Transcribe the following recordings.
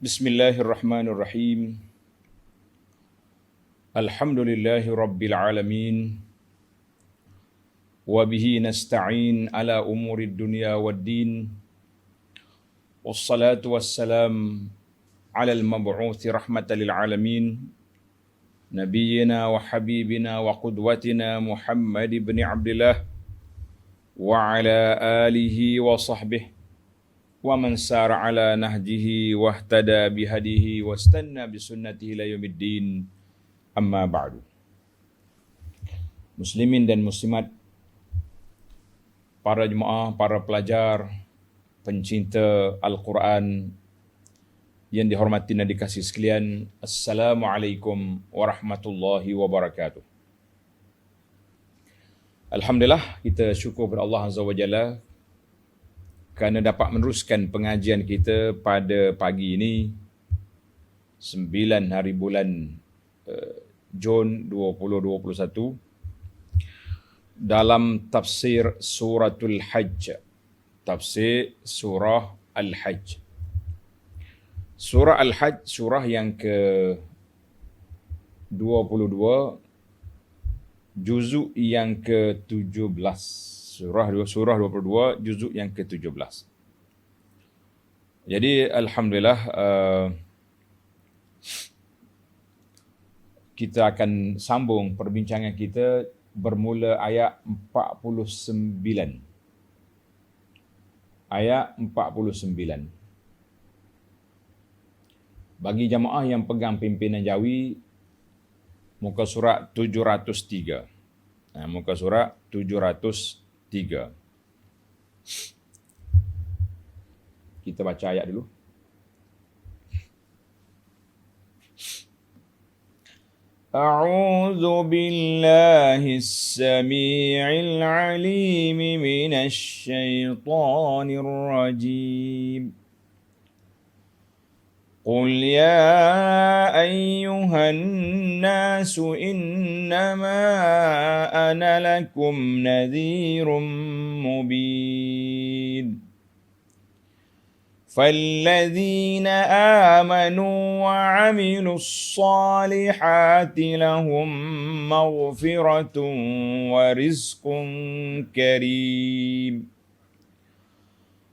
Bismillahirrahmanirrahim. Alhamdulillahi rabbil alamin. Wa bihi nasta'in ala umurid dunya waddin. Wassalatu wassalam ala al-mab'uthi rahmatan lil alamin. Nabiyyina wa habibina wa qudwatina Muhammad ibn Abdullah wa ala alihi wa sahbihi wa man sara ala nahjihi wahtada bihadihi wastanna bisunnatihi ila yaumiddin. Amma ba'du. Muslimin dan muslimat, para jemaah, para pelajar, pencinta Al-Quran yang dihormati dan dikasihi sekalian, Assalamualaikum warahmatullahi wabarakatuh. Alhamdulillah, kita syukur kepada Allah Azza wa Jalla kerana dapat meneruskan pengajian kita pada pagi ini 9 hari bulan Jun 2021 dalam tafsir suratul Hajj. Tafsir surah Al-Hajj. Surah Al-Hajj surah yang ke-22, juzuk yang ke-17. Surah 22, juzuk yang ke-17. Jadi Alhamdulillah kita akan sambung perbincangan kita bermula ayat 49. Ayat 49. Bagi jamaah yang pegang pimpinan Jawi, muka surat 703. Muka surat 703. Kita baca ayat dulu. A'udzu billahi as-sami'il 'alim minasy syaithanir rajim. قل يا أيها الناس إنما أنا لكم نذير مبين فالذين آمنوا وعملوا الصالحات لهم مغفرة ورزق كريم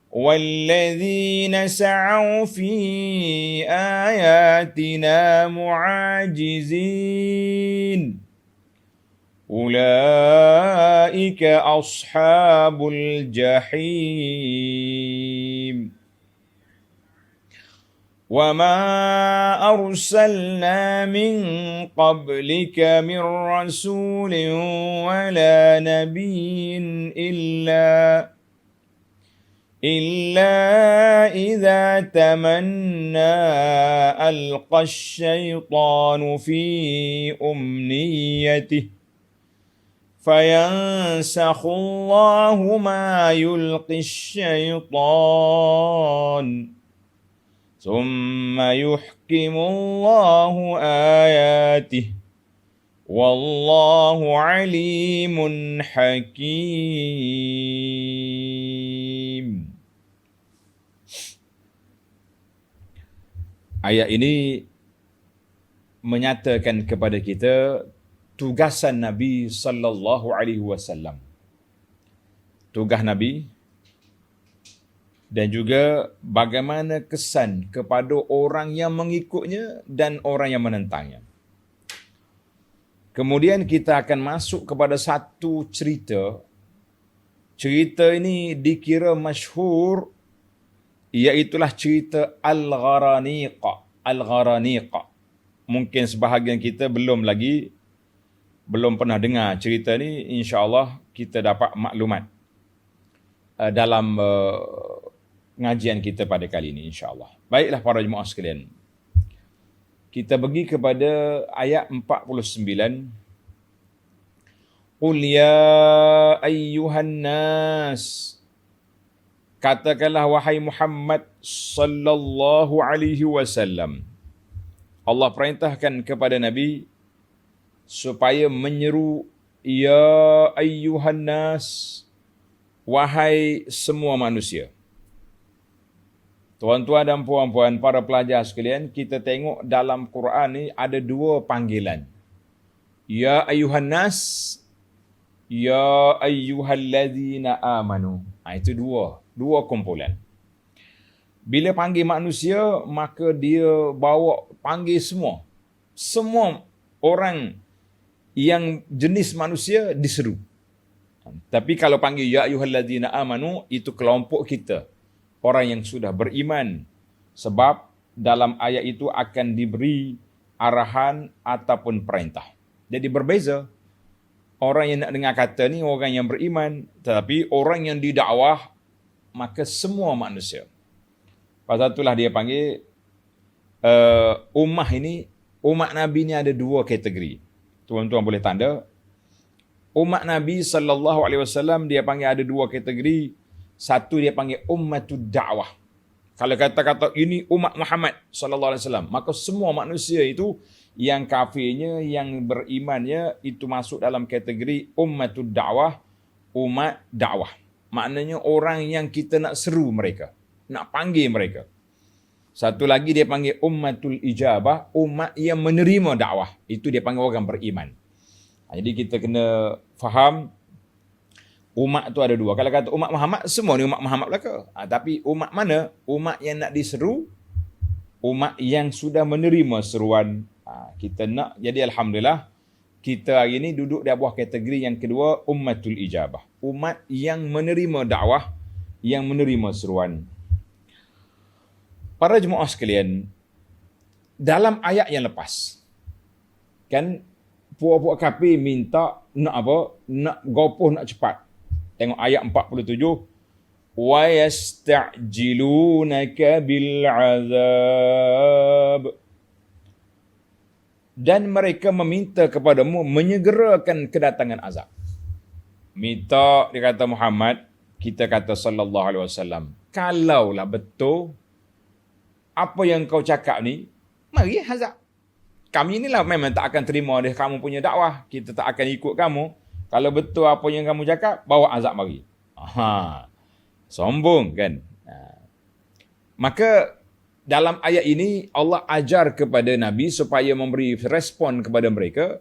والذين سعوا في آياتنا معاجزين أولئك أصحاب الجحيم وما أرسلنا من قبلك من رسول ولا نبي إلا إذا تمنى ألقى الشيطان في أمنيته فينسخ الله ما يلقي الشيطان ثم يحكم الله آياته والله عليم حكيم. Ayat ini menyatakan kepada kita tugasan Nabi sallallahu alaihi wasallam. Tugas Nabi dan juga bagaimana kesan kepada orang yang mengikutnya dan orang yang menentangnya. Kemudian kita akan masuk kepada satu cerita. Cerita ini dikira masyhur, iaitulah cerita Al-Gharaniqa. Al-Gharaniqa. Mungkin sebahagian kita belum pernah dengar cerita ni. InsyaAllah kita dapat maklumat dalam pengajian kita pada kali ini, insyaAllah. Baiklah para jemaah sekalian, kita pergi kepada ayat 49. Qul ya ayyuhan nas, katakanlah wahai Muhammad sallallahu alaihi wasallam. Allah perintahkan kepada Nabi supaya menyeru ya ayyuhan nas, wahai semua manusia. Tuan-tuan dan puan-puan, para pelajar sekalian, kita tengok dalam Quran ni ada dua panggilan. Ya ayuhan nas, ya ayyuhallazina amanu. Itu dua kumpulan. Bila panggil manusia, maka dia bawa panggil semua. Semua orang yang jenis manusia diseru. Tapi kalau panggil ya ayyuhallazina amanu, itu kelompok kita. Orang yang sudah beriman. Sebab dalam ayat itu akan diberi arahan ataupun perintah. Jadi berbeza. Orang yang nak dengar kata ni orang yang beriman. Tetapi orang yang didakwah, maka semua manusia. Pasal itulah dia panggil umat Nabi ni ada dua kategori. Tuan-tuan boleh tanda. Umat Nabi SAW dia panggil ada dua kategori. Satu dia panggil ummatud da'wah. Kalau kata-kata ini umat Muhammad SAW, maka semua manusia itu yang kafirnya, yang berimannya itu masuk dalam kategori ummatud da'wah, umat dakwah. Maknanya orang yang kita nak seru mereka, nak panggil mereka. Satu lagi dia panggil ummatul ijabah, umat yang menerima dakwah. Itu dia panggil orang beriman. Jadi kita kena faham umat tu ada dua. Kalau kata umat Muhammad, semua ni umat Muhammad belaka. Tapi umat mana? Umat yang nak diseru, umat yang sudah menerima seruan. Kita nak, jadi Alhamdulillah, kita hari ini duduk di bawah kategori yang kedua, ummatul ijabah. Umat yang menerima dakwah, yang menerima seruan. Para jemaah sekalian, dalam ayat yang lepas, kan, puak-puak kafir minta nak apa? Nak gopoh, nak cepat. Tengok ayat 47. Wa yasta'jilunaka bil azab. Dan mereka meminta kepadamu menyegerakan kedatangan azab. Minta, dia kata Muhammad, kita kata sallallahu alaihi wasallam, kalaulah betul apa yang kau cakap ni, mari azab. Kami inilah memang tak akan terima dia kamu punya dakwah. Kita tak akan ikut kamu. Kalau betul apa yang kamu cakap, bawa azab mari. Sombong kan? Maka dalam ayat ini Allah ajar kepada Nabi supaya memberi respon kepada mereka.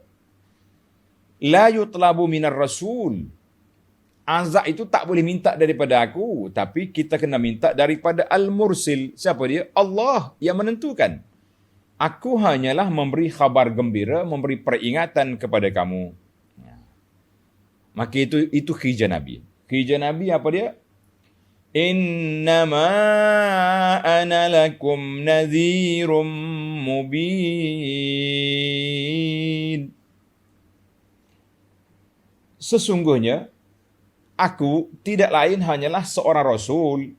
La yutlabu minar rasul. Azab itu tak boleh minta daripada aku, tapi kita kena minta daripada al-mursil. Siapa dia? Allah yang menentukan. Aku hanyalah memberi khabar gembira, memberi peringatan kepada kamu. Maka itu kerja Nabi. Kerja Nabi apa dia? Innama ana lakum nadhirum mubin. Sesungguhnya aku tidak lain hanyalah seorang rasul,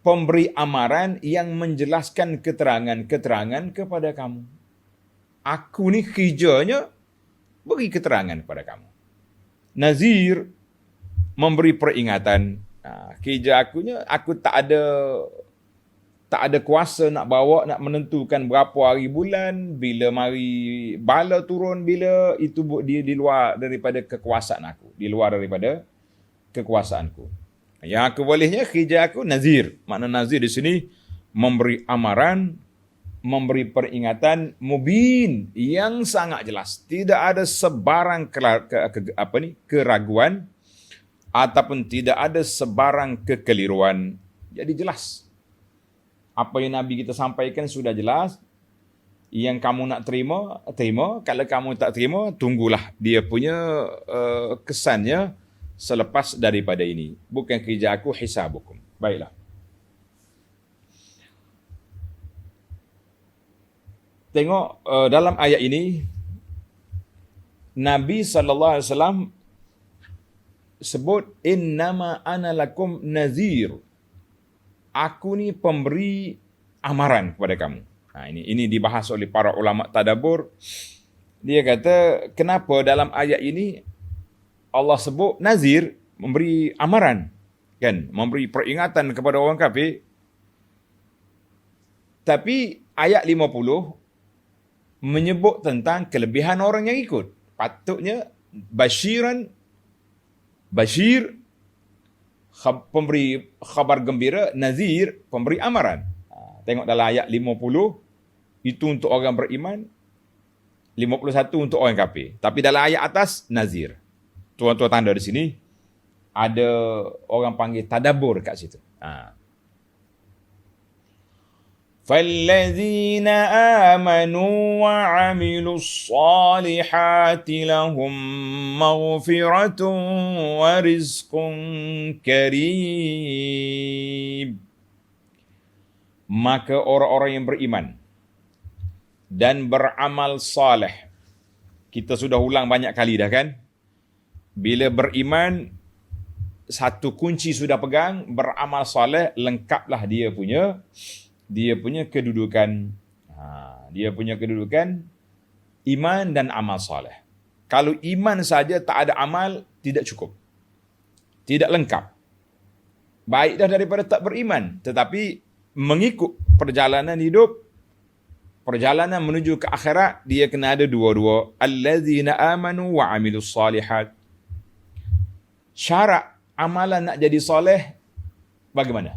pemberi amaran yang menjelaskan keterangan-keterangan kepada kamu. Aku ni kerjanya beri keterangan kepada kamu. Nazir, memberi peringatan. Kerja aku tak ada kuasa nak bawa, nak menentukan berapa hari bulan, bila mari bala turun, bila itu dia di luar daripada kekuasaan aku, di luar daripada kekuasaanku. Yang aku bolehnya kerja aku nazir. Makna nazir di sini memberi amaran, memberi peringatan mubin yang sangat jelas. Tidak ada sebarang keraguan ataupun tidak ada sebarang kekeliruan. Jadi jelas. Apa yang Nabi kita sampaikan sudah jelas. Yang kamu nak terima, terima. Kalau kamu tak terima, tunggulah dia punya kesannya selepas daripada ini. Bukan kerja aku, hisabukum. Baiklah. Tengok dalam ayat ini, Nabi SAW sebut, innama ana lakum nazir. Aku ni pemberi amaran kepada kamu. Ini dibahas oleh para ulama tadabbur. Dia kata, kenapa dalam ayat ini Allah sebut nazir, memberi amaran, kan, memberi peringatan kepada orang kafir. Tapi ayat 50 menyebut tentang kelebihan orang yang ikut. Patutnya bashir, pemberi khabar gembira, nazir, pemberi amaran. Tengok dalam ayat 50, itu untuk orang beriman, 51 untuk orang kafir. Tapi dalam ayat atas, nazir. Tuan-tuan tanda di sini, ada orang panggil tadabbur kat situ. فَالَّذِينَ آمَنُوا وَعَمِلُوا الصَّالِحَاتِ لَهُمْ مَغْفِرَةٌ وَرِزْقٌ كَرِيمٌ. Maka orang-orang yang beriman dan beramal saleh, kita sudah ulang banyak kali dah kan? Bila beriman, satu kunci sudah pegang, beramal saleh, lengkaplah dia punya kedudukan. Dia punya kedudukan iman dan amal saleh. Kalau iman saja tak ada amal, tidak cukup. Tidak lengkap. Baik dah daripada tak beriman, tetapi mengikut perjalanan hidup, perjalanan menuju ke akhirat, dia kena ada dua-dua. Allazina amanu wa amilus salihat. Syarat amalan nak jadi soleh bagaimana?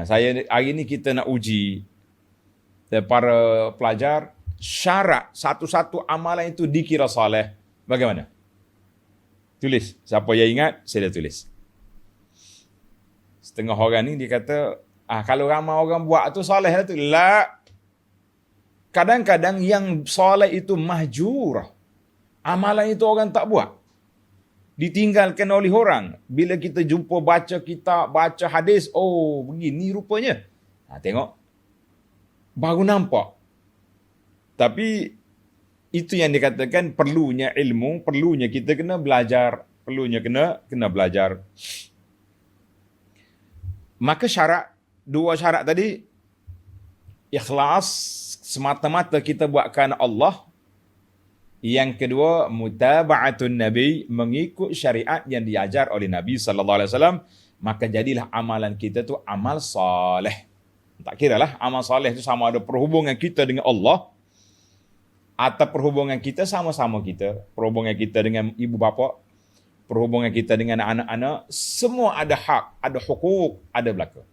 Saya hari ni kita nak uji para pelajar, syarat satu-satu amalan itu dikira soleh bagaimana? Tulis. Siapa yang ingat, saya dah tulis. Setengah orang ni dia kata, kalau ramai orang buat tu soleh lah tu. La. Kadang-kadang yang soleh itu mahjur. Amalan itu orang tak buat. Ditinggalkan oleh orang. Bila kita jumpa baca kitab, baca hadis, oh begini rupanya. Tengok. Baru nampak. Tapi itu yang dikatakan perlunya ilmu, perlunya kita kena belajar, perlunya kena belajar. Maka dua syarat tadi, ikhlas, semata-mata kita buat kerana Allah. Yang kedua, mutaba'atun Nabi, mengikut syariat yang diajar oleh Nabi SAW, maka jadilah amalan kita tu amal saleh. Tak kiralah amal saleh itu sama ada perhubungan kita dengan Allah, atau perhubungan kita sama-sama kita, perhubungan kita dengan ibu bapa, perhubungan kita dengan anak-anak, semua ada hak, ada hukuk, ada belaka.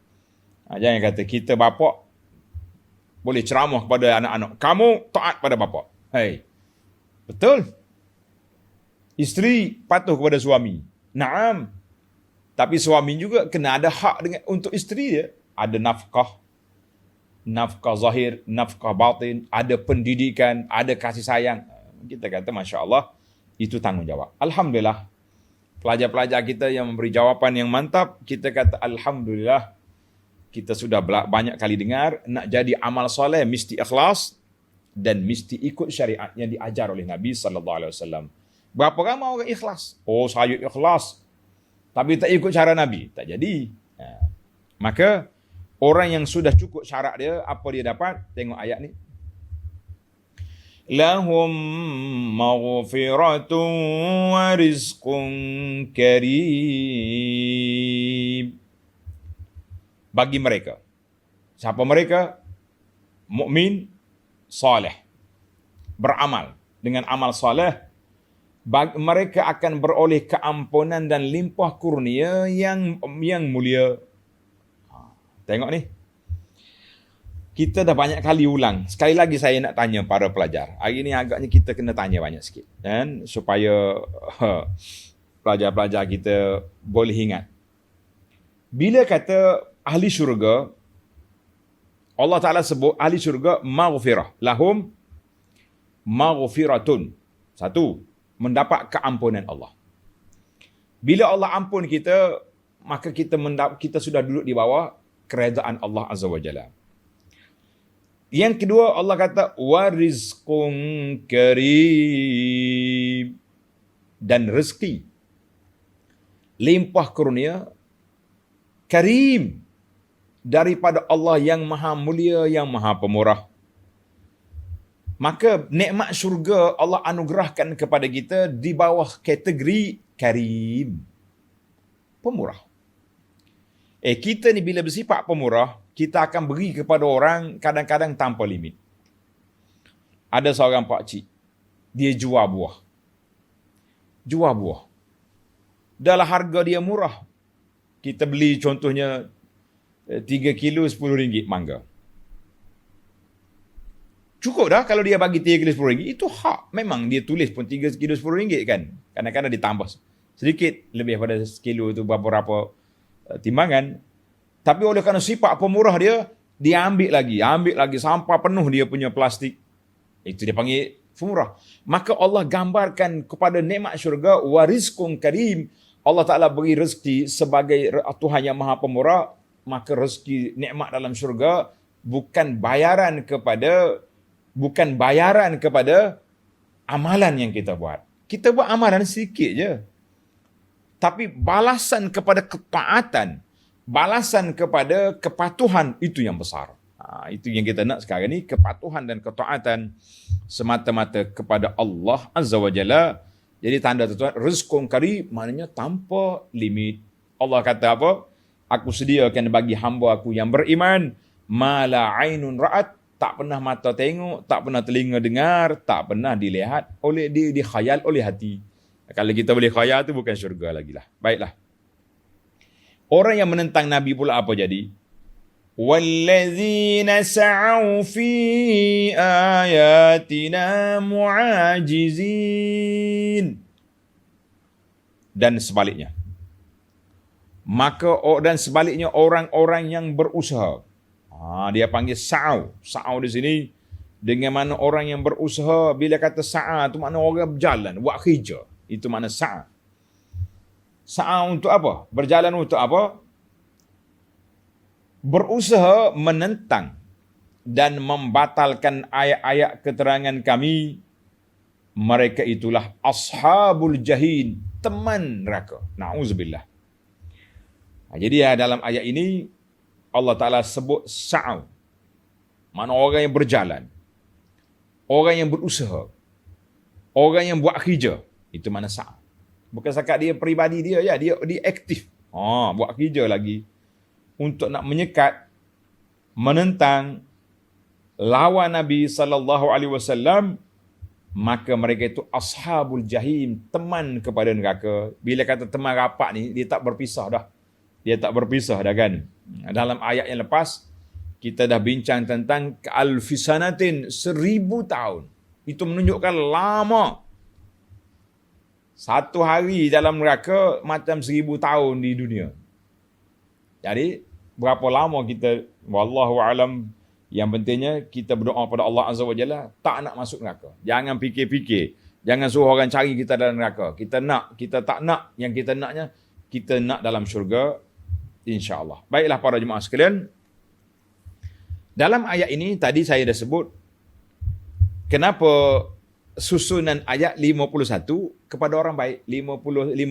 Jangan kata kita bapa boleh ceramah kepada anak-anak, kamu taat pada bapa. Hey, betul. Isteri patuh kepada suami. Naam. Tapi suami juga kena ada hak untuk isteri dia. Ada nafkah zahir, nafkah batin, ada pendidikan, ada kasih sayang. Kita kata Masya Allah, itu tanggungjawab. Alhamdulillah. Pelajar-pelajar kita yang memberi jawapan yang mantap, kita kata Alhamdulillah. Kita sudah banyak kali dengar, nak jadi amal soleh mesti ikhlas, dan mesti ikut syariat yang diajar oleh Nabi SAW. Berapa ramai orang ikhlas? Oh, saya ikhlas, tapi tak ikut cara Nabi. Tak jadi. Maka, orang yang sudah cukup syarat dia, apa dia dapat? Tengok ayat ni. Lahum maghfiratun wa rizqun karim. Bagi mereka. Siapa mereka? Mukmin saleh, beramal dengan amal saleh, mereka akan beroleh keampunan dan limpah kurnia yang mulia. Tengok ni. Kita dah banyak kali ulang. Sekali lagi saya nak tanya para pelajar. Hari ni agaknya kita kena tanya banyak sikit, kan, supaya pelajar-pelajar kita boleh ingat. Bila kata ahli syurga, Allah Ta'ala sebut ahli syurga maghfirah. Lahum maghfiratun. Satu, mendapat keampunan Allah. Bila Allah ampun kita, maka kita sudah duduk di bawah kerajaan Allah Azza wa Jalla. Yang kedua, Allah kata warizqun karim, dan rezeki, limpah kurnia, karim, daripada Allah yang maha mulia, yang maha pemurah. Maka nikmat syurga Allah anugerahkan kepada kita di bawah kategori karim, pemurah. Kita ni bila bersifat pemurah, kita akan beri kepada orang kadang-kadang tanpa limit. Ada seorang pakcik, dia jual buah. Dalam harga dia murah. kita beli contohnya 3 kilo RM10 mangga. Cukup dah kalau dia bagi 3 kilo RM10. Itu hak. Memang dia tulis pun 3 kilo RM10 kan. Kadang-kadang ditambah sedikit lebih pada sekilo tu berapa timbangan. Tapi oleh kerana sifat pemurah dia, dia ambil lagi sampai penuh dia punya plastik. Itu dia panggil pemurah. Maka Allah gambarkan kepada nikmat syurga warizqun karim. Allah Ta'ala beri rezeki sebagai Tuhan yang maha pemurah. Maka rezeki nikmat dalam syurga bukan bayaran kepada amalan yang kita buat. Kita buat amalan sikit je. Tapi balasan kepada ketaatan, balasan kepada kepatuhan, itu yang besar. Itu yang kita nak sekarang ni, kepatuhan dan ketaatan semata-mata kepada Allah Azza wa Jalla. Jadi tanda tuan, rizqun karim maknanya tanpa limit. Allah kata apa? Aku sediakan bagi hamba aku yang beriman, ma la ainun ra'at, tak pernah mata tengok, tak pernah telinga dengar, tak pernah dilihat oleh dikhayal oleh hati. Kalau kita boleh khayal tu bukan syurga lagi lah. Baiklah. Orang yang menentang Nabi pula apa jadi? Wallazina sa'au fi ayatina mu'ajizin. Dan sebaliknya. Dan sebaliknya orang-orang yang berusaha. Dia panggil sa'au. Sa'au di sini dengan mana orang yang berusaha. Bila kata sa'a tu makna orang berjalan, buat kerja. Itu makna sa'a. Sa'a untuk apa? Berjalan untuk apa? Berusaha menentang dan membatalkan ayat-ayat keterangan kami. Mereka itulah ashabul jahim, teman neraka. Na'udzubillah. Jadi dalam ayat ini Allah Ta'ala sebut sa'au. Makna orang yang berjalan. Orang yang berusaha. Orang yang buat kerja. Itu mana sa'au. Bukan setakat dia peribadi dia je. Dia aktif. Buat kerja lagi. Untuk nak menyekat, menentang, lawan Nabi SAW. Maka mereka itu ashabul jahim. Teman kepada neraka. Bila kata teman rapat ni, dia tak berpisah dah. Dia tak berpisah dah kan. Dalam ayat yang lepas, kita dah bincang tentang alfisanatin, 1000 tahun. Itu menunjukkan lama. Satu hari dalam neraka macam 1000 tahun di dunia. Jadi, berapa lama kita, wallahu alam, yang pentingnya kita berdoa pada Allah Azza wa Jalla, tak nak masuk neraka. Jangan fikir-fikir. Jangan suruh orang cari kita dalam neraka. Kita nak, kita tak nak. Yang kita naknya, kita nak dalam syurga. InsyaAllah. Baiklah para jemaah sekalian. Dalam ayat ini tadi saya dah sebut kenapa susunan ayat 51 kepada orang baik, 50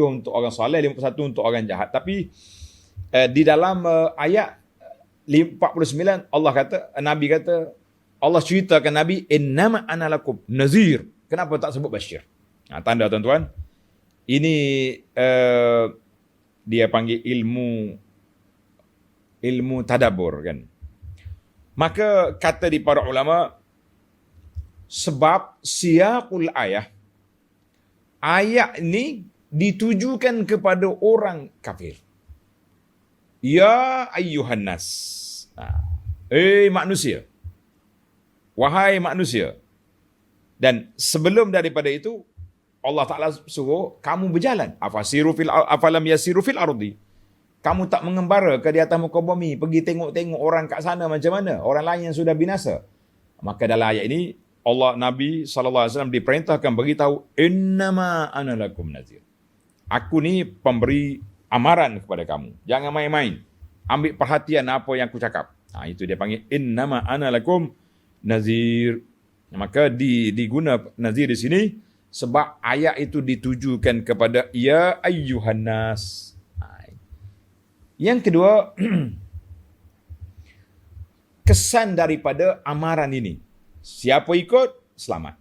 untuk orang soleh, 51 untuk orang jahat. Tapi di dalam ayat 49 Allah kata, Nabi kata, Allah ceritakan Nabi, innama ana lakum nazir. Kenapa tak sebut basyir? Tanda tuan-tuan. Ini dia panggil ilmu tadabbur kan. Maka kata di para ulama, sebab siyaqul ayat ini ditujukan kepada orang kafir. Ya ayyuhan nas. Manusia. Wahai manusia. Dan sebelum daripada itu Allah Ta'ala suruh kamu berjalan. Afalam yasiru fil ardi. Kamu tak mengembara ke di atas muka bumi, pergi tengok-tengok orang kat sana macam mana, orang lain yang sudah binasa. Maka dalam ayat ini Nabi SAW diperintahkan beritahu, innama ana lakum nazir. Aku ni pemberi amaran kepada kamu. Jangan main-main. Ambil perhatian apa yang aku cakap. Itu dia panggil innama ana lakum nazir. Maka diguna nazir di sini sebab ayat itu ditujukan kepada ya ayyuhan nas. Yang kedua, kesan daripada amaran ini. Siapa ikut, selamat.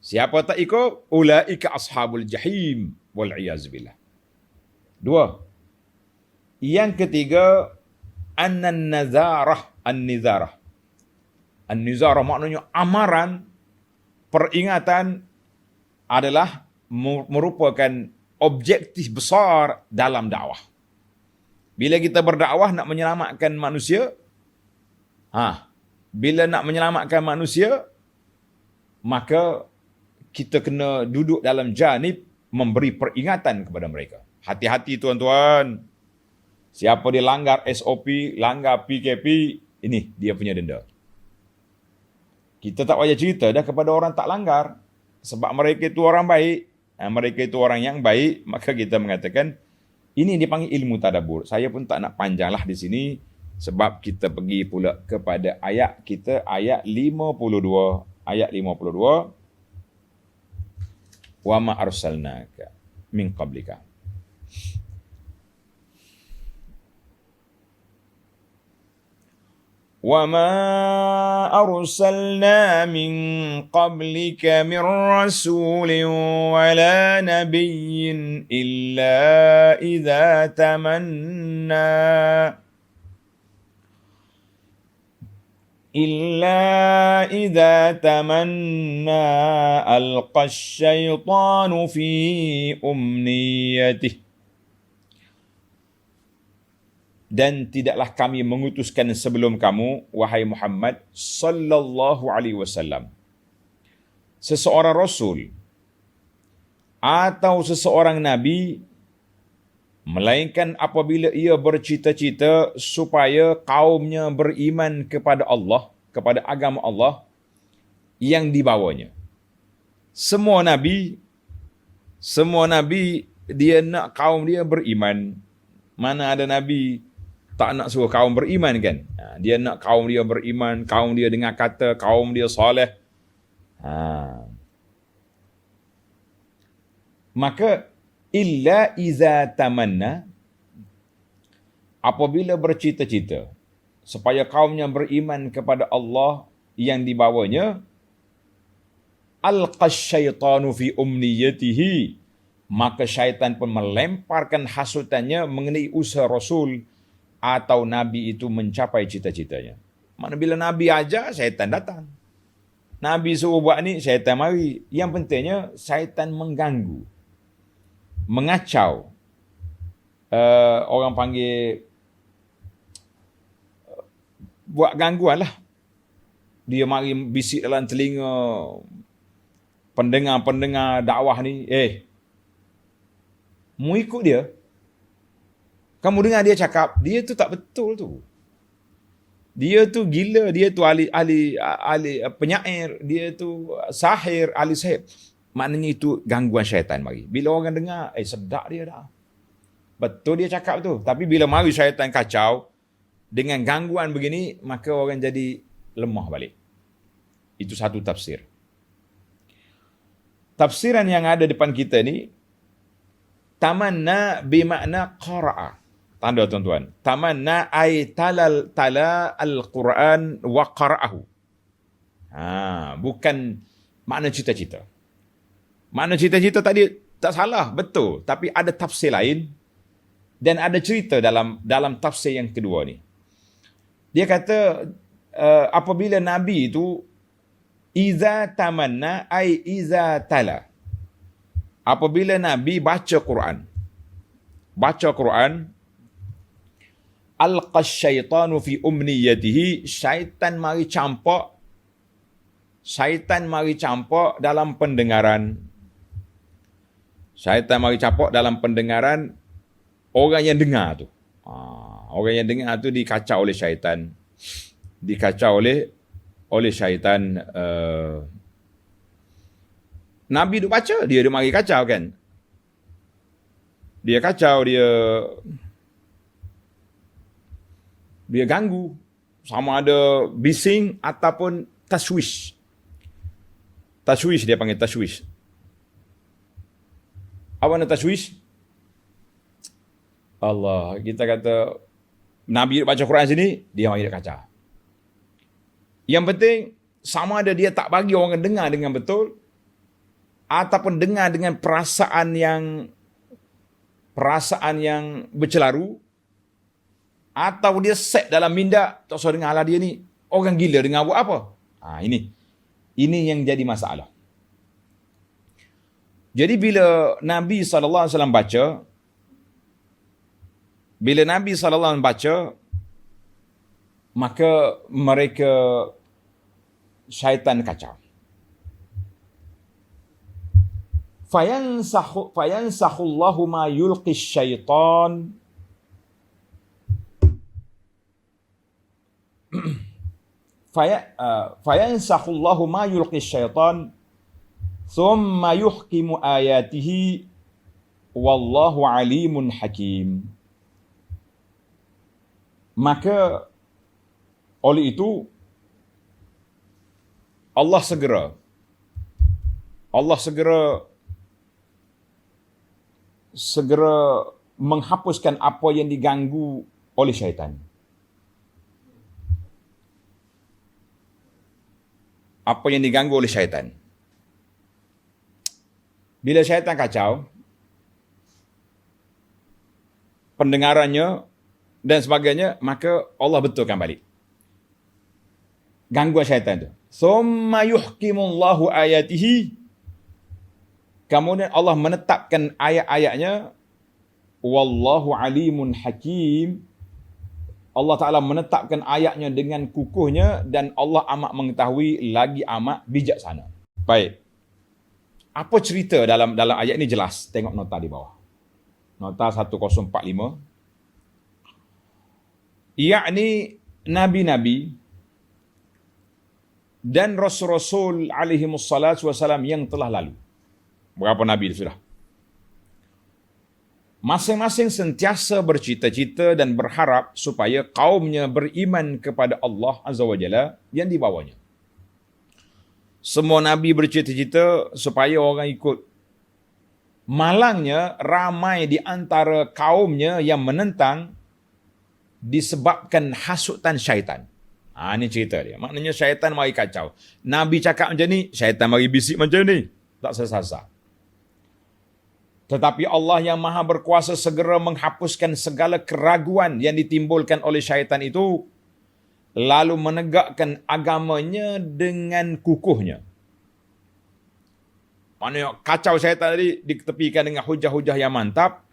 Siapa tak ikut, ulaika ashabul jahim wal'iyazbillah. 2. Yang ketiga, an-nizarah. An-nizarah maknanya amaran, peringatan adalah merupakan objektif besar dalam dakwah. Bila kita berdakwah nak menyelamatkan manusia, bila nak menyelamatkan manusia, maka kita kena duduk dalam janib memberi peringatan kepada mereka. Hati-hati tuan-tuan. Siapa dia langgar SOP, langgar PKP, ini dia punya denda. Kita tak payah cerita dah kepada orang tak langgar. Sebab mereka itu orang baik. Mereka itu orang yang baik. Maka kita mengatakan, ini dipanggil ilmu tadabbur. Saya pun tak nak panjanglah di sini. Sebab kita pergi pula kepada ayat kita, ayat 52. Ayat 52. Wa ma arsalnaka min qablika. وَمَا أَرْسَلْنَا مِنْ قَبْلِكَ مِنْ رَسُولٍ وَلَا نَبِيٍّ إِلَّا إِذَا تَمَنَّى أَلْقَى الشَّيْطَانُ فِي أُمْنِيَّتِهِ. Dan tidaklah kami mengutuskan sebelum kamu, wahai Muhammad sallallahu alaihi wasallam, seseorang rasul atau seseorang nabi, melainkan apabila ia bercita-cita supaya kaumnya beriman kepada Allah, kepada agama Allah yang dibawanya. Semua nabi dia nak kaum dia beriman. Mana ada nabi tak nak suruh kaum beriman kan? Dia nak kaum dia beriman, kaum dia dengar kata, kaum dia soleh. Maka, illa iza tamanna, apabila bercita-cita supaya kaumnya beriman kepada Allah yang dibawanya, alqas syaitanu fi umniyatihi, maka syaitan pun melemparkan hasutannya mengenai usaha Rasul atau Nabi itu mencapai cita-citanya. Mana bila Nabi ajar, syaitan datang. Nabi suruh buat ni, syaitan mari. Yang pentingnya, syaitan mengganggu, mengacau. Orang panggil buat gangguan lah. Dia mari bisik dalam telinga pendengar-pendengar dakwah ni, mu ikut dia. Kamu dengar dia cakap, dia tu tak betul tu. Dia tu gila, dia tu ahli penyair, dia tu sahir, ahli sahir. Maknanya itu gangguan syaitan mari. Bila orang dengar, sedap dia dah. Betul dia cakap tu. Tapi bila mari syaitan kacau, dengan gangguan begini, maka orang jadi lemah balik. Itu satu tafsir. Tafsiran yang ada depan kita ni, tamanna bimakna qara'a. Tanda tuan-tuan. Tamanna ay tala al-Quran wa qara'ahu. Bukan makna cita-cita. Makna cita-cita tadi tak salah, betul. Tapi ada tafsir lain dan ada cerita dalam tafsir yang kedua ni. Dia kata apabila Nabi itu iza tamanna ay iza tala. Apabila Nabi baca Quran, alqa syaitanu fi umniyatihi, syaitan mari campak dalam pendengaran. Syaitan mari campak dalam pendengaran orang yang dengar tu. Orang yang dengar tu dikacau oleh syaitan. Dikacau oleh syaitan. Nabi duk baca, dia mari kacau kan. Dia kacau, dia ganggu. Sama ada bising ataupun taswish. Taswish dia panggil taswish. Apa nak taswish? Allah, kita kata Nabi baca Quran sini, dia mari kacau. Yang penting sama ada dia tak bagi orang dengar dengan betul ataupun dengar dengan perasaan yang bercelaru, atau dia set dalam minda, tak usah dengar lah dia ni, orang gila dengar buat apa. Ini yang jadi masalah. Jadi bila Nabi SAW baca, maka mereka syaitan kacau. Fayansakhu ma yulqi syaitan fayansakhu ma yulqi syaitan thumma yuhkimu ayatihi wallahu alimun hakim. Maka oleh itu Allah segera menghapuskan apa yang diganggu oleh syaitan. Apa yang diganggu oleh syaitan. Bila syaitan kacau, pendengarannya dan sebagainya, maka Allah betulkan balik gangguan syaitan itu. Thumma yuhkimullahu ayatihi. Kemudian Allah menetapkan ayat-ayatnya. Wallahu alimun hakim. Allah Ta'ala menetapkan ayatnya dengan kukuhnya dan Allah amat mengetahui lagi amat bijaksana. Baik. Apa cerita dalam ayat ini jelas. Tengok nota di bawah. Nota 1045. Yakni nabi-nabi dan rasul-rasul alaihimussalatu wassalam yang telah lalu. Berapa nabi sudah? Masing-masing sentiasa bercita-cita dan berharap supaya kaumnya beriman kepada Allah Azza wa Jalla yang dibawanya. Semua nabi bercita-cita supaya orang ikut. Malangnya ramai di antara kaumnya yang menentang disebabkan hasutan syaitan. Ini cerita dia. Maknanya syaitan mari kacau. Nabi cakap macam ni, syaitan mari bisik macam ni. Tak sesasa. Tetapi Allah yang maha berkuasa segera menghapuskan segala keraguan yang ditimbulkan oleh syaitan itu, lalu menegakkan agamanya dengan kukuhnya. Maknanya kacau syaitan tadi diketepikan dengan hujah-hujah yang mantap.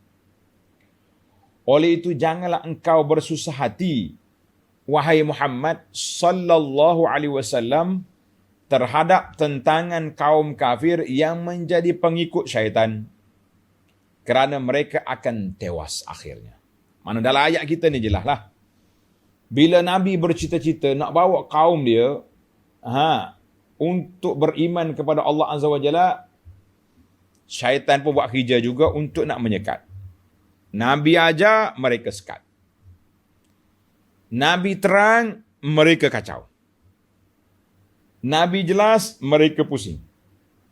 Oleh itu janganlah engkau bersusah hati, wahai Muhammad sallallahu alaihi wasallam, terhadap tentangan kaum kafir yang menjadi pengikut syaitan. Kerana mereka akan tewas akhirnya. Mana dalam ayat kita ni jelas lah. Bila Nabi bercita-cita nak bawa kaum dia untuk beriman kepada Allah Azza wa Jalla, syaitan pun buat kerja juga untuk nak menyekat. Nabi ajar, mereka sekat. Nabi terang, mereka kacau. Nabi jelas, mereka pusing.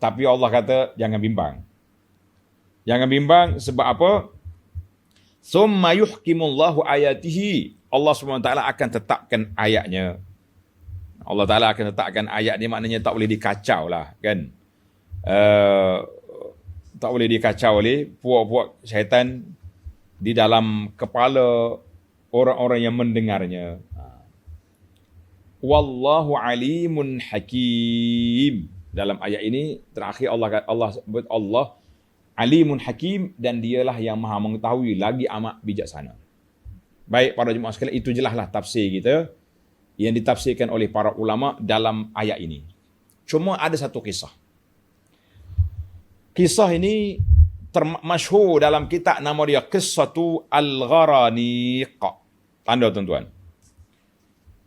Tapi Allah kata, jangan bimbang. Jangan bimbang sebab apa? Summa yuhkimullahu ayatihi. Allah SWT akan tetapkan ayatnya. Allah Ta'ala akan tetapkan ayat ni, maknanya tak boleh dikacau lah. Kan? Tak boleh dikacau oleh puak-puak syaitan di dalam kepala orang-orang yang mendengarnya. Wallahu alimun hakim. Dalam ayat ini terakhir Allah sebut Allah alimun hakim, dan dialah yang maha mengetahui lagi amat bijaksana. Baik para jemaah sekalian, itu jelaslah tafsir kita yang ditafsirkan oleh para ulama dalam ayat ini. Cuma ada satu kisah. Kisah ini masyhur dalam kitab, nama dia Qissatu Al-Gharaniq. Tanda tuan-tuan.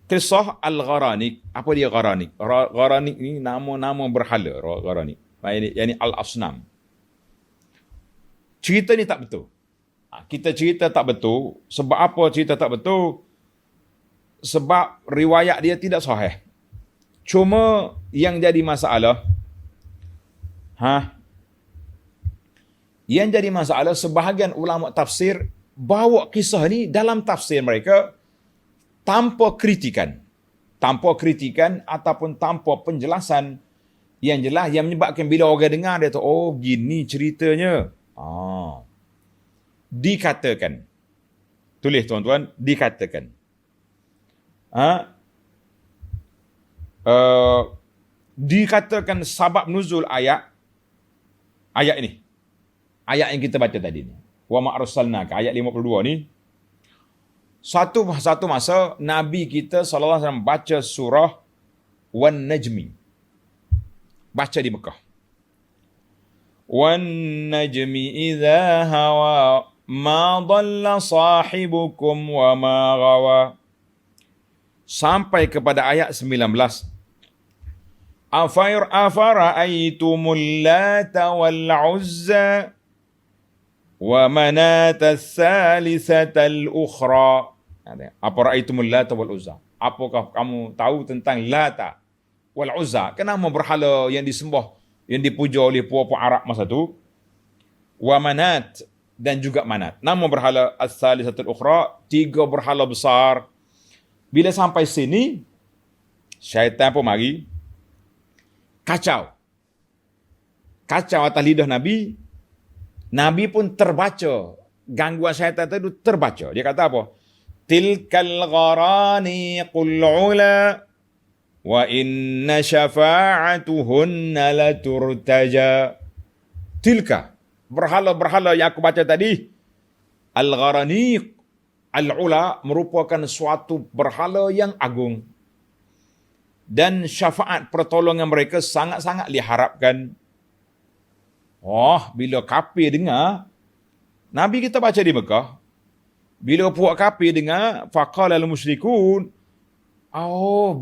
Kisah Al-Gharaniq. Apa dia Gharaniq? Gharaniq ni nama-nama berhala. Gharaniq. Yang Al-Asnam. Cerita ni tak betul. Kita cerita tak betul. Sebab apa cerita tak betul? Sebab riwayat dia tidak sahih. Cuma yang jadi masalah, yang jadi masalah, sebahagian ulama tafsir bawa kisah ni dalam tafsir mereka tanpa kritikan. Tanpa kritikan ataupun tanpa penjelasan yang jelas, yang menyebabkan bila orang dengar dia tu, oh gini ceritanya. Dikatakan. Tulis tuan-tuan, dikatakan. Dikatakan sabab nuzul ayat ayat ini. Ayat yang kita baca tadi ni. Wa ma arsalnaka, ayat 52 ni. Satu masa Nabi kita sallallahu alaihi wasallam baca surah Wan Najmi. Baca di Mekah. Wan najmi idza hawa ma dhalla sahibukum wa ma ghawa. Sampai kepada ayat 19. Afara'aytumul Lata wal Uzza wa manata tsalitsatal ukhra. Afara'aytumul Lata wal Uzza. Apakah kamu tahu tentang Lata wal Uzza? Kenapa berhala yang disembah, yang dipuja oleh puak-puak Arab masa tu? Wa manat, dan juga manat. Nama berhala as-salisatul ukhra, 3 berhala besar. Bila sampai sini, syaitan pun mari kacau atas lidah Nabi. Nabi pun terbaca, gangguan syaitan itu terbaca. Dia kata apa? Tilkal gharaniqul ula wa inna syafa'atuhunna laturtaja. Tilka, berhala-berhala yang aku baca tadi, al-gharaniq al-ula, merupakan suatu berhala yang agung. Dan syafaat pertolongan mereka sangat-sangat diharapkan. Bila kafir dengar, Nabi kita baca di Mekah, bila puak kafir dengar, faqala al-musyrikun,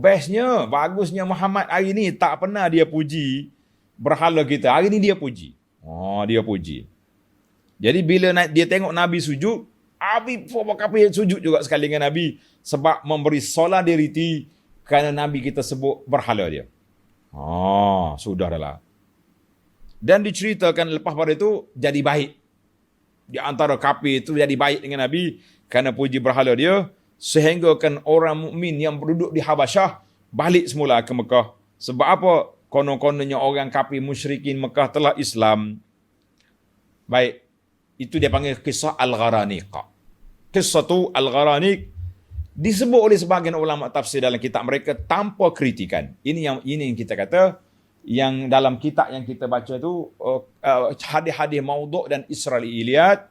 bestnya, bagusnya Muhammad hari ni tak pernah dia puji berhala kita. Hari ni dia puji. Dia puji. Jadi bila dia tengok Nabi sujud, puak kafir sujud juga sekali dengan Nabi, sebab memberi solidariti kerana Nabi kita sebut berhala dia. Sudah dah lah. Dan diceritakan lepas pada itu, jadi baik. Di antara kafir itu jadi baik dengan Nabi kerana puji berhala dia, sehingga kan orang mukmin yang berduduk di Habasyah balik semula ke Mekah. Sebab apa? Konon-kononnya orang kafir musyrikin Mekah telah Islam. Baik. Itu dia panggil kisah Al-Gharaniq. Kisah tu Al-Gharaniq disebut oleh sebahagian ulama tafsir dalam kitab mereka tanpa kritikan. Ini yang kita kata, yang dalam kitab yang kita baca tu hadis-hadis maudhu' dan Israiliyat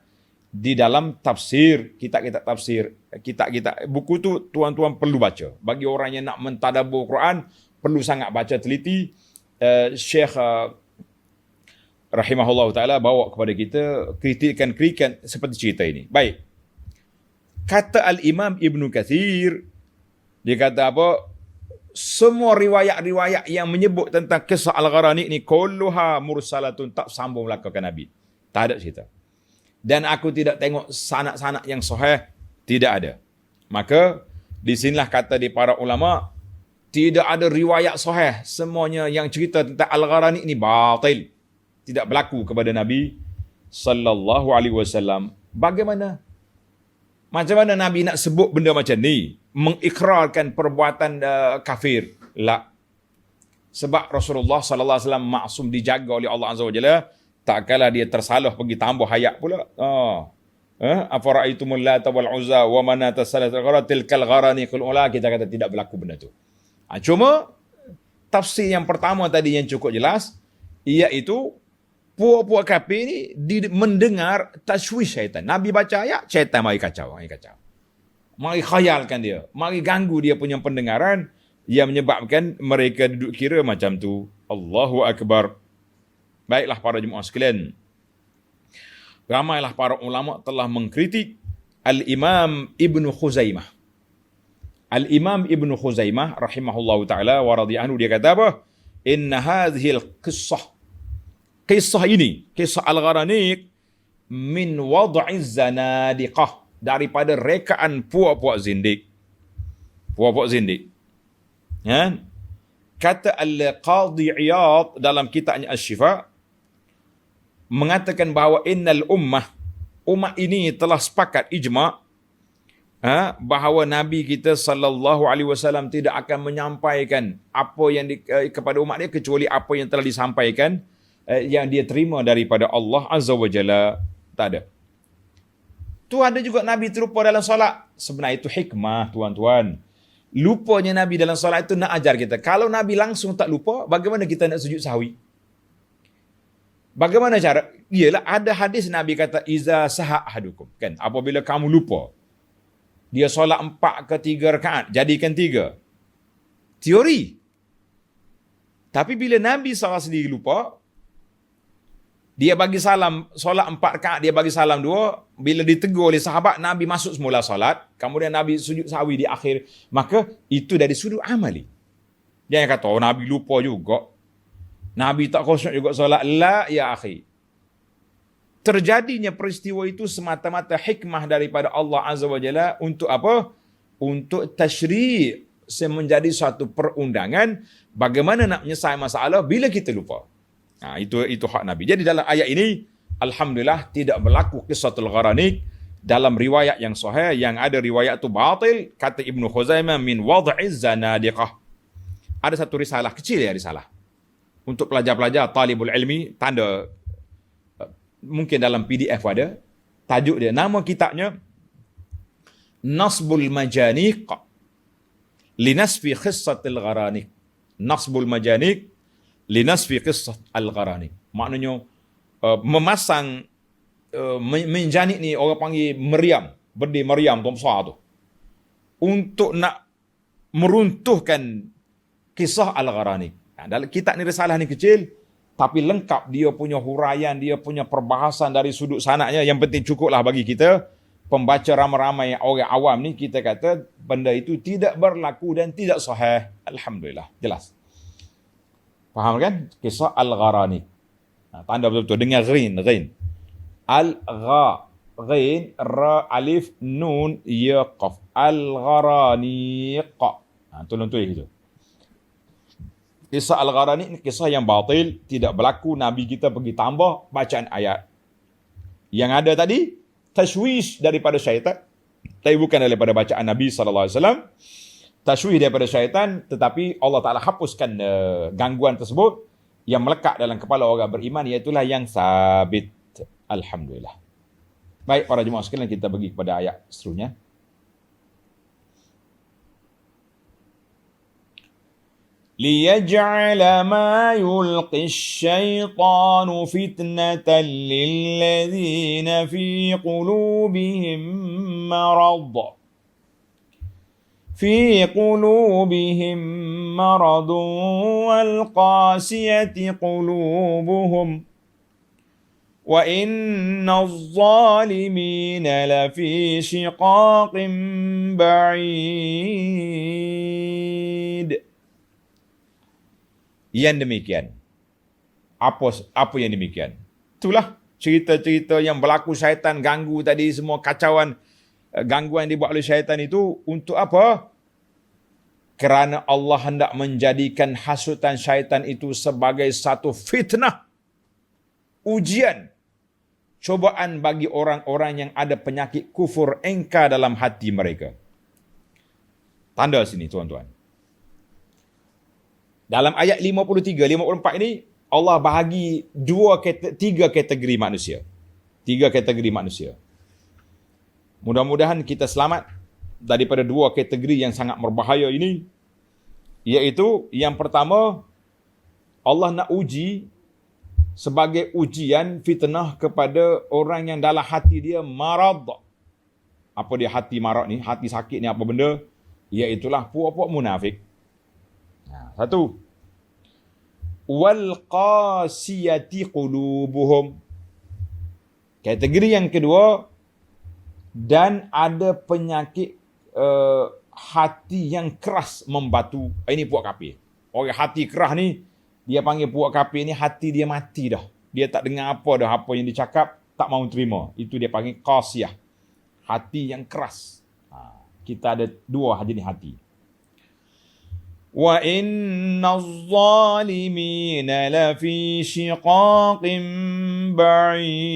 di dalam tafsir, kitab-kitab tafsir, kitab-kitab buku tu tuan-tuan perlu baca. Bagi orang yang nak mentadabbur Quran, perlu sangat baca teliti. Syekh rahimahullah taala bawa kepada kita kritikan seperti cerita ini. Baik. Kata Al-Imam Ibn Kathir, dia kata apa? Semua riwayat-riwayat yang menyebut tentang kisah Al-Gharaniq ni, kulluha mursalatun, tak sambung belakang Nabi. Tak ada cerita. Dan aku tidak tengok sanad-sanad yang sahih, tidak ada. Maka, di sinilah kata di para ulama, tidak ada riwayat sahih. Semuanya yang cerita tentang Al-Gharaniq ni batil. Tidak berlaku kepada Nabi sallallahu alaihi wasallam. Bagaimana? Macam mana Nabi nak sebut benda macam ni? Mengikrarkan perbuatan kafir. La. Sebab Rasulullah sallallahu alaihi wasallam maksum, dijaga oleh Allah Azza wa Jalla. Tak kala dia tersalah pergi tambah hayat pula. Afara'aytumul Lata wal Uzza wa manata tsalitsatal ukhra tilkal gharaniqul ula. Kita kata tidak berlaku benda tu. Cuma tafsir yang pertama tadi yang cukup jelas, iaitu puak-puak kafir ni mendengar tashwish syaitan. Nabi baca ayat, syaitan mari kacau. Mari khayalkan dia. Mari ganggu dia punya pendengaran yang menyebabkan mereka duduk kira macam tu. Allahu Akbar. Baiklah para jemaah sekalian. Ramailah para ulama telah mengkritik Al-Imam Ibn Khuzaimah. Al-Imam Ibn Khuzaimah rahimahullahu ta'ala wa radhiya anhu, dia kata apa? Inna hadhil kisah ini, kisah Al-Gharaniq, min wad'iz zanadiqah, daripada rekaan puak-puak zindik. Puak-puak zindik. Ya? Kata Al-Qadhi Iyad dalam kitabnya Asy-Syifa, mengatakan bahawa innal umat ini telah sepakat ijma' bahawa Nabi kita sallallahu alaihi wasallam tidak akan menyampaikan apa yang kepada umat dia kecuali apa yang telah disampaikan, yang dia terima daripada Allah Azza wa Jalla. Tak ada. Tu ada juga Nabi terlupa dalam solat. Sebenarnya itu hikmah, tuan-tuan. Lupanya Nabi dalam solat itu nak ajar kita. Kalau Nabi langsung tak lupa, bagaimana kita nak sujud sahwi? Bagaimana cara? Ialah ada hadis Nabi kata, iza saha ahadukum. Kan? Apabila kamu lupa, dia solat 4 ke 3 rakaat, jadikan 3. Teori. Tapi bila Nabi SAW sendiri lupa, dia bagi salam, solat 4 rakaat, dia bagi salam 2. Bila ditegur oleh sahabat, Nabi masuk semula solat. Kemudian Nabi sujud sahwi di akhir. Maka itu dari sudut amali. Jangan kata, oh Nabi lupa juga. Nabi tak khusyuk juga solat. La ya akhi. Terjadinya peristiwa itu semata-mata hikmah daripada Allah Azza wa Jalla untuk apa? Untuk tasyri' menjadi suatu perundangan bagaimana nak menyelesaikan masalah bila kita lupa. Nah, itu hak Nabi. Jadi dalam ayat ini, alhamdulillah tidak berlaku Qissatul Gharanik dalam riwayat yang sahih. Yang ada riwayat itu batil, kata Ibnu Khuzaimah, min wad'iz zanadiqah. Ada satu risalah kecil ya, risalah untuk pelajar-pelajar talibul ilmi, tanda mungkin dalam PDF ada. Tajuk dia, nama kitabnya Nasbul Majaniq linasfi Qissatil Gharanik. Nasbul Majaniq linasfi Qissat al-Gharanik. Maknanya memasang menjanik ni orang panggil meriam, berdiri meriam tu besar tu, untuk nak meruntuhkan kisah al-Gharanik. Dalam kitab ni, risalah ni kecil tapi lengkap, dia punya huraian, dia punya perbahasan dari sudut sanadnya. Yang penting cukuplah bagi kita pembaca ramai-ramai orang awam ni, kita kata benda itu tidak berlaku dan tidak sahih. Alhamdulillah, jelas. Faham kan? Kisah Al-Gharanik. Tanda betul-betul dengan ghin. Al-Gha. Ghin, Ra, Alif, Nun, Ya, Qaf. Al-Gharaniq. Tolong-tolong itu. Kisah Al-Gharanik ni kisah yang batil. Tidak berlaku. Nabi kita pergi tambah bacaan ayat. Yang ada tadi, tashwish daripada syaitan. Tapi bukan daripada bacaan Nabi SAW. Tashwih daripada syaitan, tetapi Allah Ta'ala hapuskan gangguan tersebut yang melekat dalam kepala orang beriman, iaitulah yang sabit. Alhamdulillah. Baik, para jemaah sekalian, kita pergi kepada ayat seterusnya. لِيَجْعَلَ مَا يُلْقِي الشَّيْطَانُ فِتْنَةً لِلَّذِينَ فِي قُلُوبِهِم مَّرَضٌ وَالْقَاسِيَةِ قُلُوبُهُمْ وَإِنَّ الظَّالِمِينَ لَفِي شِقَاقٍ بَعِيدٍ. Yang demikian. Apa yang demikian? Itulah cerita-cerita yang berlaku syaitan ganggu tadi, semua kacauan, gangguan yang dibuat oleh syaitan itu untuk apa? Kerana Allah hendak menjadikan hasutan syaitan itu sebagai satu fitnah, ujian, cobaan bagi orang-orang yang ada penyakit kufur engkar dalam hati mereka. Tanda sini tuan-tuan. Dalam ayat 53, 54 ini, Allah bahagi tiga kategori manusia. 3 kategori manusia. Mudah-mudahan kita selamat daripada 2 kategori yang sangat berbahaya ini. Iaitu yang pertama, Allah nak uji sebagai ujian fitnah kepada orang yang dalam hati dia marad. Apa dia hati marad ni? Hati sakit ni apa benda? Iaitulah puak-puak munafik. Satu. Wal qasiyati qulubuhum. Kategori yang kedua, dan ada penyakit hati yang keras membatu. Ini puak kafir. Orang hati keras ni, dia panggil puak kafir ni, hati dia mati dah. Dia tak dengar apa dah, apa yang dicakap, tak mahu terima. Itu dia panggil qasiyah. Hati yang keras. Kita ada 2 jenis hati. Wa innaz zalimina lafi shiqaqin ba'id.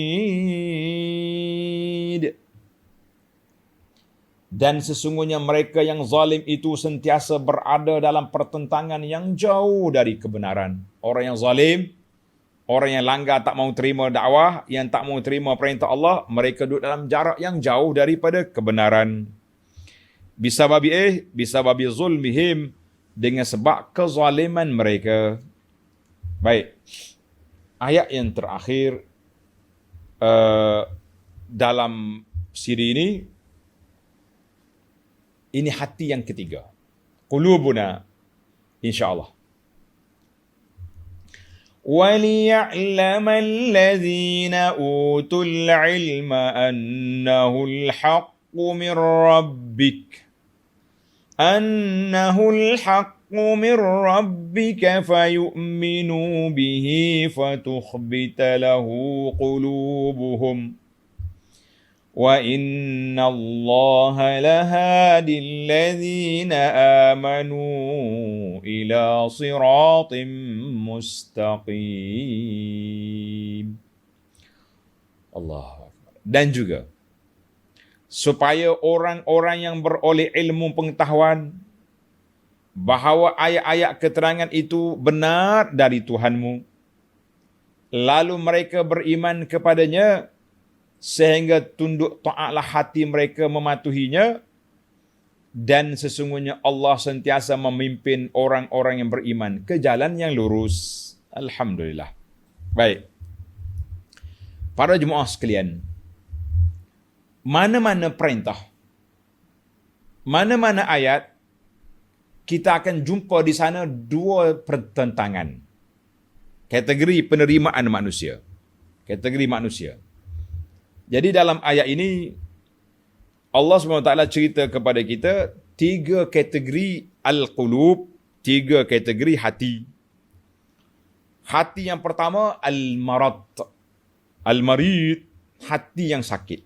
Dan sesungguhnya mereka yang zalim itu sentiasa berada dalam pertentangan yang jauh dari kebenaran. Orang yang zalim, orang yang langgar, tak mahu terima dakwah, yang tak mahu terima perintah Allah, mereka duduk dalam jarak yang jauh daripada kebenaran. Bisababi zulmihim, dengan sebab kezaliman mereka. Baik. ayat yang terakhir dalam siri ini hati yang ketiga. Qulubuna, insyaAllah. وَلِيَعْلَمَ الَّذِينَ أُوتُوا الْعِلْمَ أَنَّهُ الْحَقُّ مِنْ رَبِّكَ فَيُؤْمِنُوا بِهِ فَتُخْبِتَ لَهُ قُلُوبُهُمْ وَإِنَّ اللَّهَ لَهَادِ الَّذِينَ آمَنُوا إِلَى صِرَاطٍ مُسْتَقِيمٍ. Allah. Dan juga supaya orang-orang yang beroleh ilmu pengetahuan bahawa ayat-ayat keterangan itu benar dari Tuhanmu, lalu mereka beriman kepadanya sehingga tunduk taatlah hati mereka mematuhinya, dan sesungguhnya Allah sentiasa memimpin orang-orang yang beriman ke jalan yang lurus. Alhamdulillah. Baik. Para jemaah sekalian, mana-mana perintah, mana-mana ayat, kita akan jumpa di sana dua pertentangan. Kategori penerimaan manusia. Kategori manusia. Jadi dalam ayat ini, Allah SWT cerita kepada kita 3 kategori al-qulub, 3 kategori hati. Hati yang pertama, al-marad. Al-marid, hati yang sakit.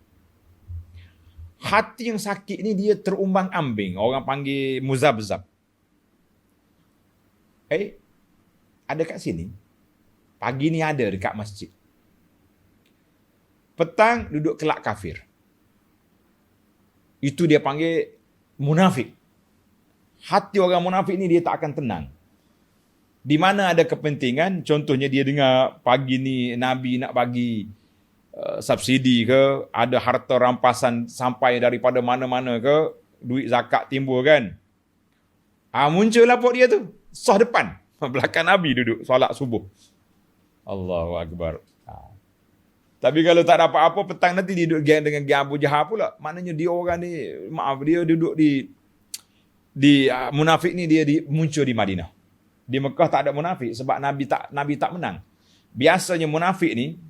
Hati yang sakit ni dia terumbang-ambing. Orang panggil muzabzab. Ada kat sini. Pagi ni ada dekat masjid. Petang duduk kelak kafir. Itu dia panggil munafik. Hati orang munafik ni dia tak akan tenang. Di mana ada kepentingan, contohnya dia dengar pagi ni Nabi nak bagi subsidi ke, ada harta rampasan sampai daripada mana-mana ke, duit zakat timbul kan. Muncul lapor dia tu, sah depan. Belakang Nabi duduk solat subuh. Allahu Akbar. Tapi kalau tak dapat apa, petang nanti dia duduk dengan geng Abu Jahal pula. Maknanya dia orang ni, dia duduk di munafik ni dia muncul di Madinah. Di Mekah tak ada munafik sebab Nabi tak menang. Biasanya munafik ni,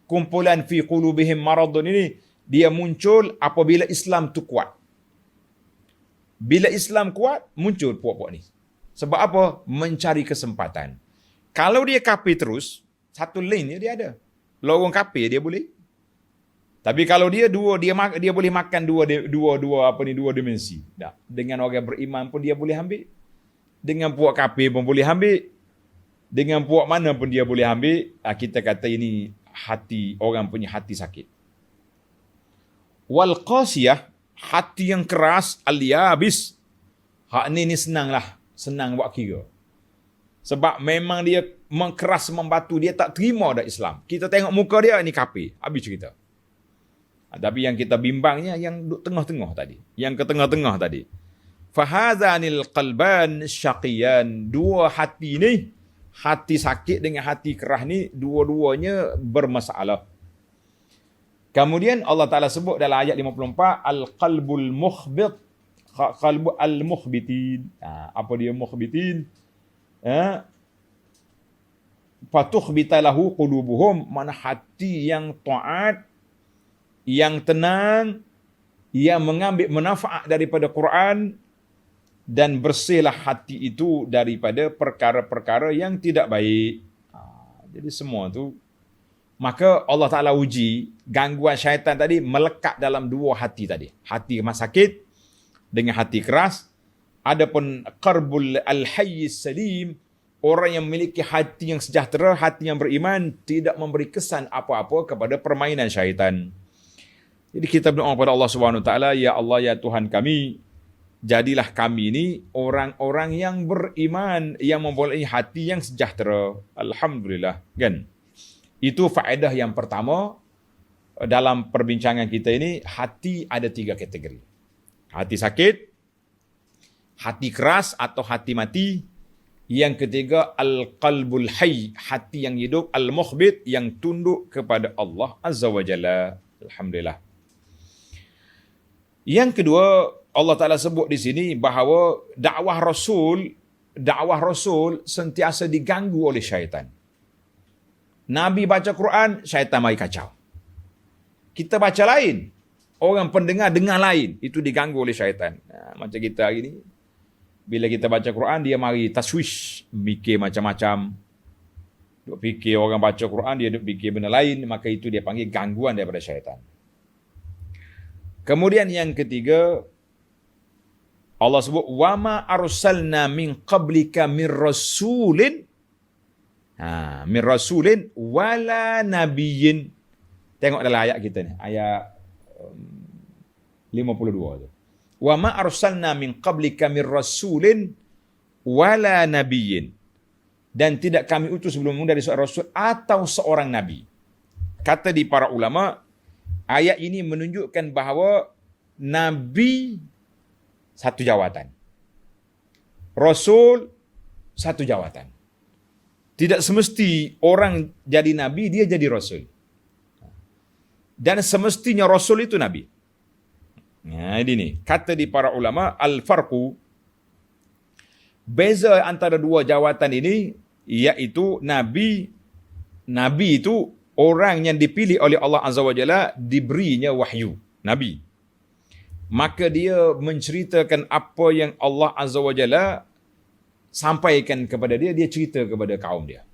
kumpulan fi qulubihim maradun ini, dia muncul apabila Islam tu kuat. Bila Islam kuat, muncul puak-puak ni. Sebab apa? Mencari kesempatan. Kalau dia kafir terus, satu lane dia ada. Lorong kafir dia boleh. Tapi kalau dia boleh makan dua dimensi. Dah. Dengan orang beriman pun dia boleh ambil. Dengan puak kafir pun boleh ambil. Dengan puak mana pun dia boleh ambil. Kita kata ini hati, orang punya hati sakit. Wal qasiyah, hati yang keras, al-yabis. Hak ni senanglah. Senang buat kira. Sebab memang dia keras membatu, dia tak terima dah Islam. Kita tengok muka dia, ni kafir. Habis cerita. Tapi yang kita bimbangnya, yang duduk tengah-tengah tadi. Yang ke tengah-tengah tadi. Fahazanil qalban syaqiyan. Dua hati ni, hati sakit dengan hati keras ni, dua-duanya bermasalah. Kemudian Allah Ta'ala sebut dalam ayat 54, al-qalbul mukhbit, qalbu al-mukhbitin. Apa dia mukhbitin? Fatukhbita lahu qulubuhum, mana hati yang taat, yang tenang, yang mengambil manfaat daripada Quran, dan bersihlah hati itu daripada perkara-perkara yang tidak baik. Jadi semua tu, maka Allah Ta'ala uji gangguan syaitan tadi melekat dalam dua hati tadi. Hati sakit dengan hati keras. Adapun qarbul al-hayyis salim, orang yang memiliki hati yang sejahtera, hati yang beriman, tidak memberi kesan apa-apa kepada permainan syaitan. Jadi kita berdoa kepada Allah Subhanahu Wa Taala, ya Allah, ya Tuhan kami, jadilah kami ini orang-orang yang beriman, yang mempunyai hati yang sejahtera. Alhamdulillah, kan? Itu faedah yang pertama dalam perbincangan kita ini. Hati ada 3 kategori. Hati sakit, hati keras atau hati mati, Yang ketiga, al-qalbul hayy, hati yang hidup, al-mukhbit, yang tunduk kepada Allah Azza wa Jalla. Alhamdulillah. Yang kedua, Allah Ta'ala sebut di sini bahawa dakwah Rasul sentiasa diganggu oleh syaitan. Nabi baca Quran, syaitan mari kacau. Kita baca lain, orang pendengar dengar lain, itu diganggu oleh syaitan. Macam kita hari ni, bila kita baca Quran, dia mari taswish, fikir macam-macam. Duk fikir orang baca Quran, dia duk fikir benda lain, maka itu dia panggil gangguan daripada syaitan. Kemudian yang ketiga, Allah sebut, وَمَا أَرْسَلْنَا مِنْ قَبْلِكَ مِنْ رَسُولٍ مِنْ رَسُولٍ وَلَا نَبِيٍّ. Tengok dalam ayat kita ni, ayat 52 tu. Wa ma arsalna min qablika mir rasulin wala nabiyyin. Dan tidak kami utus sebelummu dari seorang rasul atau seorang nabi. Kata di para ulama, ayat ini menunjukkan bahawa nabi satu jawatan, rasul satu jawatan. Tidak semesti orang jadi nabi dia jadi rasul. Dan semestinya rasul itu nabi. Nah, ini kata di para ulama, al-farqu, beza antara dua jawatan ini, iaitu nabi itu orang yang dipilih oleh Allah Azza wa Jalla, diberinya wahyu, nabi. Maka dia menceritakan apa yang Allah Azza wa Jalla sampaikan kepada dia, dia cerita kepada kaum dia.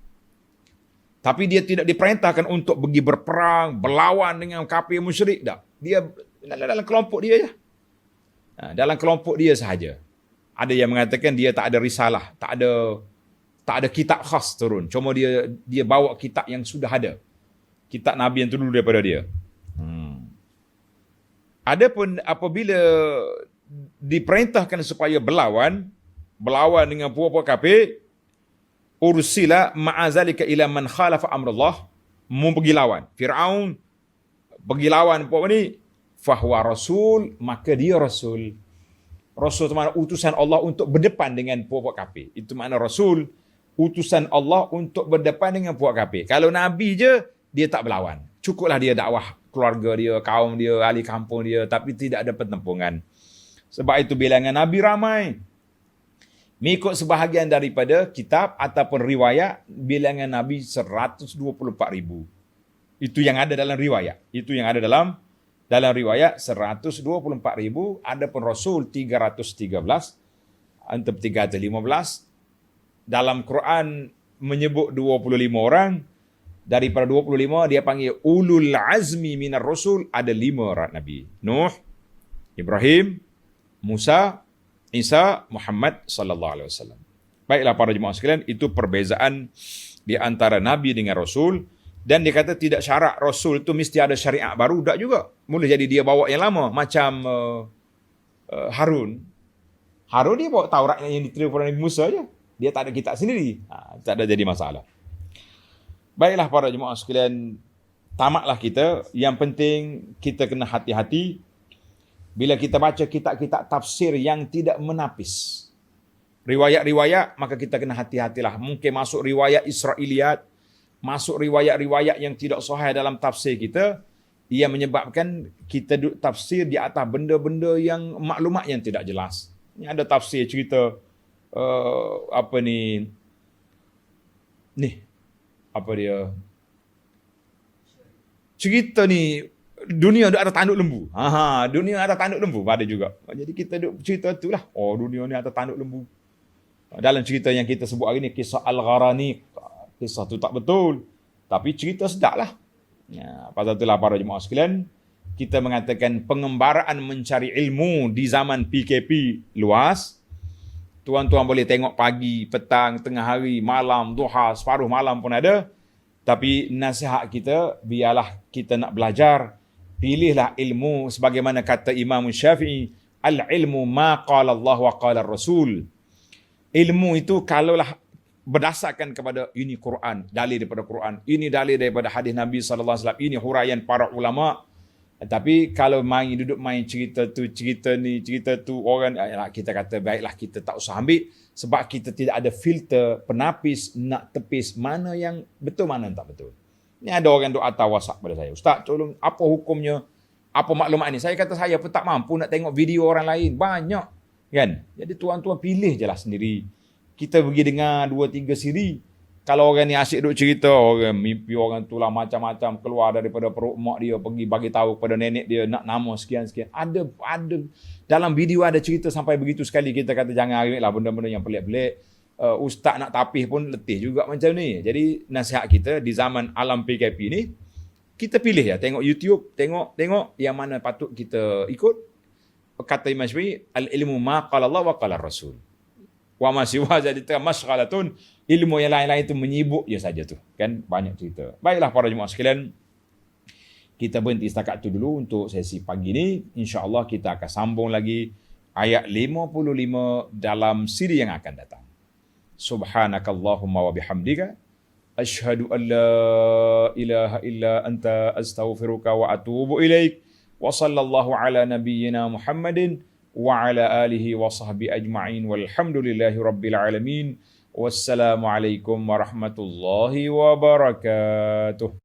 Tapi dia tidak diperintahkan untuk pergi berperang, berlawan dengan kafir musyrik. Tak. Dia dalam kelompok dia je. Dalam kelompok dia sahaja. Ada yang mengatakan dia tak ada risalah, tak ada kitab khas turun. Cuma dia bawa kitab yang sudah ada. Kitab Nabi yang dulu daripada dia. Adapun apabila diperintahkan supaya berlawan dengan puak-puak kafir, ursila ma'azalika ila man khalafa amrullah, mau pergi lawan Fir'aun, pergi lawan puak ni, fahuwa rasul, maka dia rasul. Rasul itu makna utusan Allah untuk berdepan dengan puak-puak kafir. Itu makna rasul, utusan Allah untuk berdepan dengan puak kafir. Kalau nabi je, dia tak berlawan. Cukuplah dia dakwah keluarga dia, kaum dia, ahli kampung dia, tapi tidak ada pertempuran. Sebab itu bilangan nabi ramai. Mengikut sebahagian daripada kitab ataupun riwayat, bilangan Nabi 124,000. Itu yang ada dalam riwayat. Itu yang ada dalam riwayat 124,000. Adapun Rasul 313, atau 315. Dalam Quran menyebut 25 orang. Daripada 25, dia panggil ulul azmi minar rasul, ada 5 orang Nabi. Nuh, Ibrahim, Musa, Isa, Muhammad sallallahu alaihi wasallam. Baiklah para jemaah sekalian, itu perbezaan di antara nabi dengan rasul. Dan dia kata tidak syarat rasul itu mesti ada syariat baru, tak juga. Boleh jadi dia bawa yang lama, macam Harun. Harun dia bawa Taurat yang diterima oleh Nabi Musa je. Dia tak ada kitab sendiri. Tak ada jadi masalah. Baiklah para jemaah sekalian, tamatlah kita. Yang penting kita kena hati-hati bila kita baca kitab-kitab tafsir yang tidak menapis riwayat-riwayat, maka kita kena hati-hatilah. Mungkin masuk riwayat Israiliyat, masuk riwayat-riwayat yang tidak sahih dalam tafsir kita, ia menyebabkan kita duduk tafsir di atas benda-benda yang maklumat yang tidak jelas. Ini ada tafsir cerita cerita ni dunia ada tanduk lembu. Dunia ada tanduk lembu, ada juga. Jadi kita duk cerita itulah. Oh, dunia ni ada tanduk lembu. Dalam cerita yang kita sebut hari ni, kisah Al-Gharaniq. Kisah tu tak betul, tapi cerita sedaplah. Pasal itulah para jemaah sekalian, kita mengatakan pengembaraan mencari ilmu di zaman PKP luas. Tuan-tuan boleh tengok pagi, petang, tengah hari, malam, duha, separuh malam pun ada. Tapi nasihat kita, biarlah kita nak belajar, pilihlah ilmu sebagaimana kata Imam Syafi'i, al-ilmu ma qala Allah wa qala Rasul. Ilmu itu kalaulah berdasarkan kepada ini Quran, dalil daripada Quran, ini dalil daripada hadis Nabi sallallahu alaihi wasallam, ini huraian para ulama, Tapi kalau duduk main cerita ni, cerita tu, orang kita kata baiklah kita tak usah ambil sebab kita tidak ada filter penapis nak tepis mana yang betul mana yang tak betul. Ni ada orang duk hantar WhatsApp pada saya. Ustaz, tolong apa hukumnya? Apa maklumat ni? Saya kata saya pun tak mampu nak tengok video orang lain. Banyak. Kan? Jadi tuan-tuan pilih je lah sendiri. Kita pergi dengar 2-3 siri. Kalau orang ni asyik duk cerita, orang mimpi orang tu lah macam-macam keluar daripada perut mak dia, pergi bagi tahu kepada nenek dia nak nama sekian-sekian. Ada dalam video ada cerita sampai begitu sekali. Kita kata jangan ambil lah benda-benda yang pelik-pelik. Ustaz nak tapih pun letih juga macam ni. Jadi nasihat kita di zaman alam PKP ni, kita pilih ya, tengok YouTube, tengok yang mana patut kita ikut. Kata Imam Syafi'i, al-ilmu ma qala Allah wa qala Rasul. Wa ma siwa zalika masghalatun, ilmu yang lain-lain itu menyibuk je saja tu. Kan banyak cerita. Baiklah para jemaah sekalian, kita berhenti setakat tu dulu untuk sesi pagi ni. Insya-Allah kita akan sambung lagi ayat 55 dalam siri yang akan datang. Subhanakallahumma wa bihamdika asyhadu an la ilaha illa anta astaghfiruka wa atubu ilaik. Wa sallallahu ala nabiyyina Muhammadin wa ala alihi wa sahbihi ajma'in walhamdulillahi rabbil alamin. Wassalamualaikum warahmatullahi wabarakatuh.